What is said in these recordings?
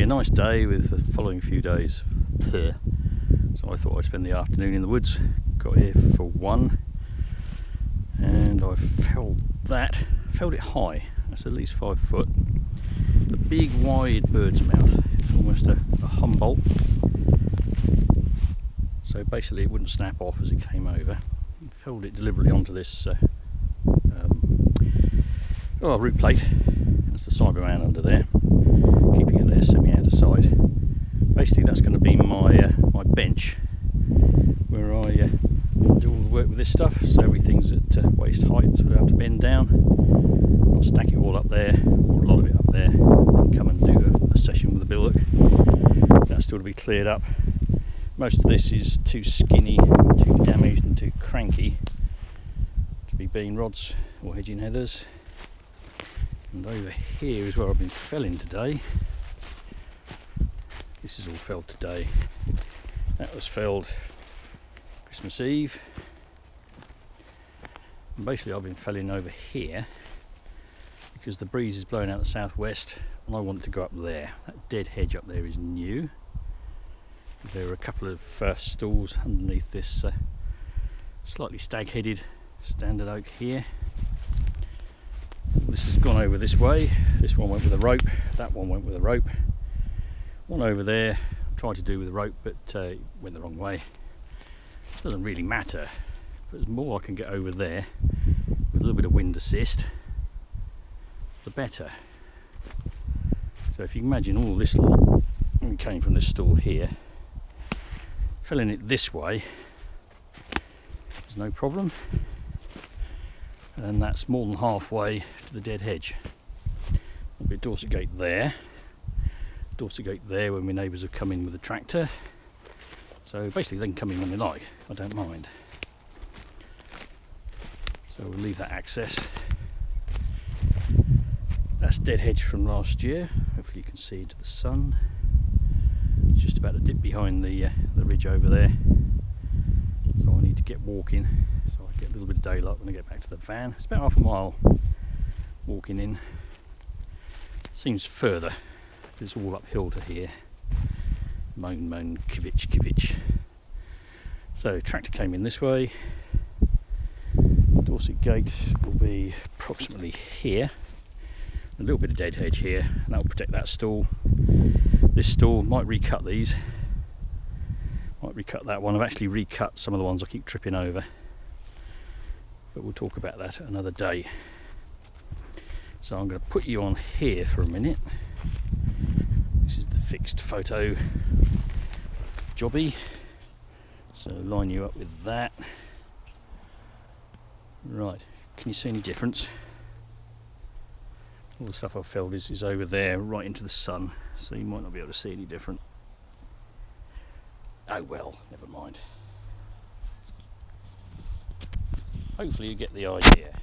nice day with the following few days there. So I thought I'd spend the afternoon in the woods. Got here for 1 and I felled it high. That's at least 5 foot. The big wide bird's mouth. It's almost a Humboldt. So basically it wouldn't snap off as it came over. I felled it deliberately onto this root plate. That's the Cyberman under there, keeping it there semi out of sight. Basically that's going to be my my bench where I do all the work with this stuff, so everything's at waist height, so I don't have to bend down. I'll stack it all up there, or a lot of it up there, and come and do a session with the billock. That's still to be cleared up. Most of this is too skinny, too damaged and too cranky to be bean rods or hedging heathers. And over here is where I've been felling today. This is all felled today. That was felled Christmas Eve. And basically I've been felling over here because the breeze is blowing out the southwest and I want it to go up there. That dead hedge up there is new. There are a couple of stools underneath this slightly stag-headed standard oak here. This has gone over this way. This one went with a rope, that one went with a rope. One over there I tried to do with a rope but went the wrong way. It doesn't really matter, but the more I can get over there with a little bit of wind assist, the better. So if you can imagine all this lot came from this stool here, felling it this way is no problem, and that's more than halfway to the dead hedge. There'll be a Dorset gate there when my neighbours have come in with the tractor, so basically they can come in when they like, I don't mind. So we'll leave that access. That's dead hedge from last year, hopefully you can see into the sun. It's just about to dip behind the ridge over there, so I need to get walking so I get a little bit of daylight when I get back to the van. It's about half a mile walking in. Seems further, but it's all uphill to here. Moan, kivich. So tractor came in this way. Dorset gate will be approximately here. A little bit of dead hedge here, and that will protect that stool. This stool might recut these, might recut that one. I've actually recut some of the ones I keep tripping over, but we'll talk about that another day. So I'm going to put you on here for a minute. This is the fixed photo jobby, so line you up with that. Right, can you see any difference? All the stuff I've felled is over there right into the sun, so you might not be able to see any different. Oh well, never mind. Hopefully you get the idea.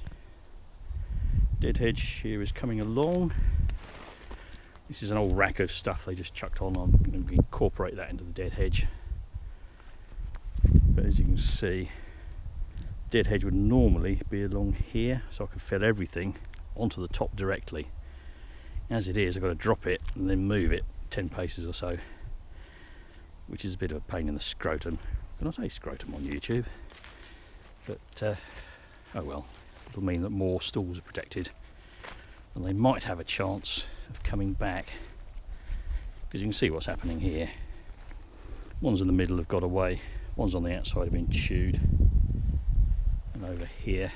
Dead hedge here is coming along. This is an old rack of stuff they just chucked on. I'm going to incorporate that into the dead hedge. But as you can see, dead hedge would normally be along here, so I can fill everything onto the top directly. As it is, I've got to drop it and then move it 10 paces or so, which is a bit of a pain in the scrotum. Can I say scrotum on YouTube? But oh well, it'll mean that more stools are protected and they might have a chance of coming back, because you can see what's happening here. Ones in the middle have got away, ones on the outside have been chewed, and over here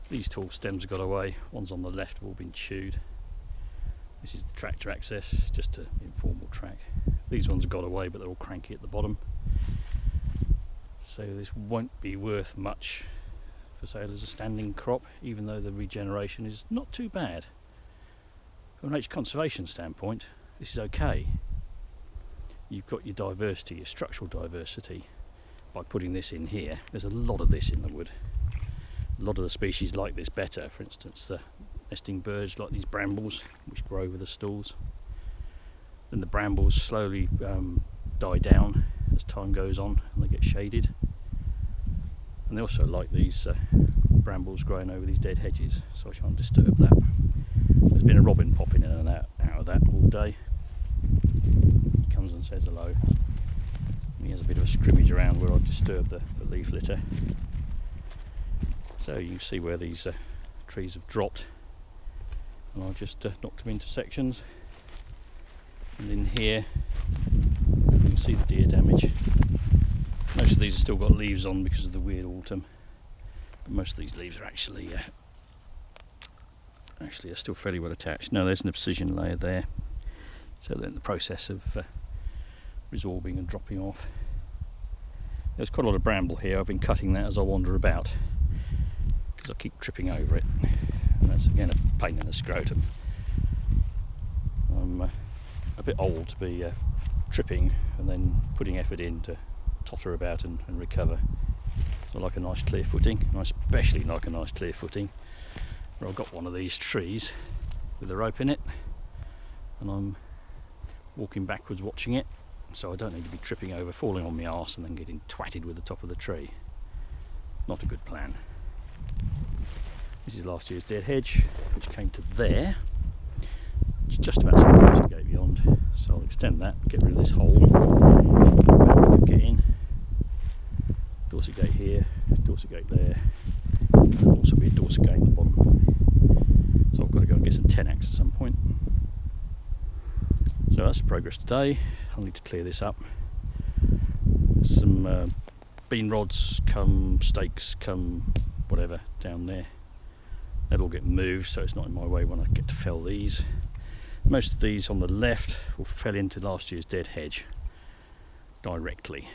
these tall stems have got away, ones on the left have all been chewed. This is the tractor access, just an informal track. These ones have got away, but they're all cranky at the bottom. So this won't be worth much for sale as a standing crop, even though the regeneration is not too bad. From an nature conservation standpoint, this is okay. You've got your diversity, your structural diversity, by putting this in here. There's a lot of this in the wood. A lot of the species like this better. For instance, the nesting birds like these brambles, which grow over the stools. Then the brambles slowly die down as time goes on and they get shaded. And they also like these brambles growing over these dead hedges, so I shan't disturb that. There's been a robin popping in and out of that all day. says hello. And he has a bit of a scrimmage around where I've disturbed the leaf litter. So you can see where these trees have dropped, and I've just knocked them into sections. And in here you can see the deer damage. Most of these have still got leaves on because of the weird autumn, but most of these leaves are actually are still fairly well attached. No, there's an abscission layer there, so they're in the process of resorbing and dropping off. There's quite a lot of bramble here. I've been cutting that as I wander about because I keep tripping over it, and that's again a pain in the scrotum. I'm a bit old to be tripping and then putting effort in to totter about and recover. So I like a nice clear footing, and I especially like a nice clear footing where I've got one of these trees with a rope in it and I'm walking backwards watching it, so I don't need to be tripping over, falling on my arse and then getting twatted with the top of the tree. Not a good plan. This is last year's dead hedge, which came to there, which is just about 7 metres gate beyond, so I'll extend that, get rid of this hole where we could get in. Dorset gate here, Dorset gate there, and there'll also be a Dorset gate at the bottom. So I've got to go and get some 10-ax at some point. So that's the progress today. I'll need to clear this up. Some bean rods, come stakes, come whatever down there. That'll all get moved so it's not in my way when I get to fell these. Most of these on the left will fell into last year's dead hedge directly.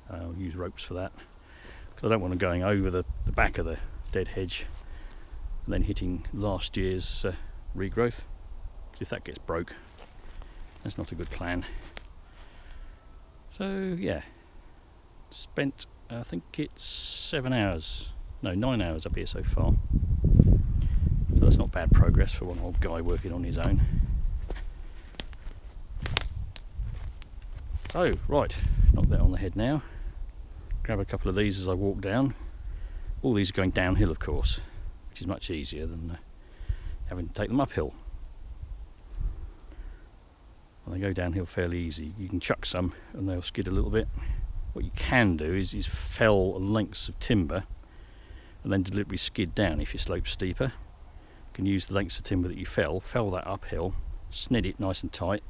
I'll use ropes for that because I don't want them going over the back of the dead hedge and then hitting last year's regrowth. Because if that gets broke, that's not a good plan. So yeah, spent I think it's 9 hours up here so far. So that's not bad progress for one old guy working on his own. So right, knock that on the head now. Grab a couple of these as I walk down. All these are going downhill, of course, which is much easier than having to take them uphill. And they go downhill fairly easy. You can chuck some and they'll skid a little bit. What you can do is fell lengths of timber and then deliberately skid down if your slope's steeper. You can use the lengths of timber that you fell that uphill, snid it nice and tight,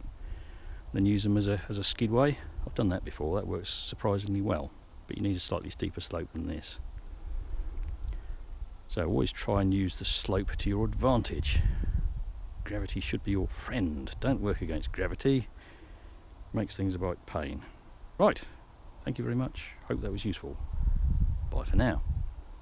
then use them as a skidway. I've done that before, that works surprisingly well, but you need a slightly steeper slope than this. So always try and use the slope to your advantage. Gravity should be your friend. Don't work against gravity. Makes things a bit pain. Right, thank you very much. Hope that was useful. Bye for now.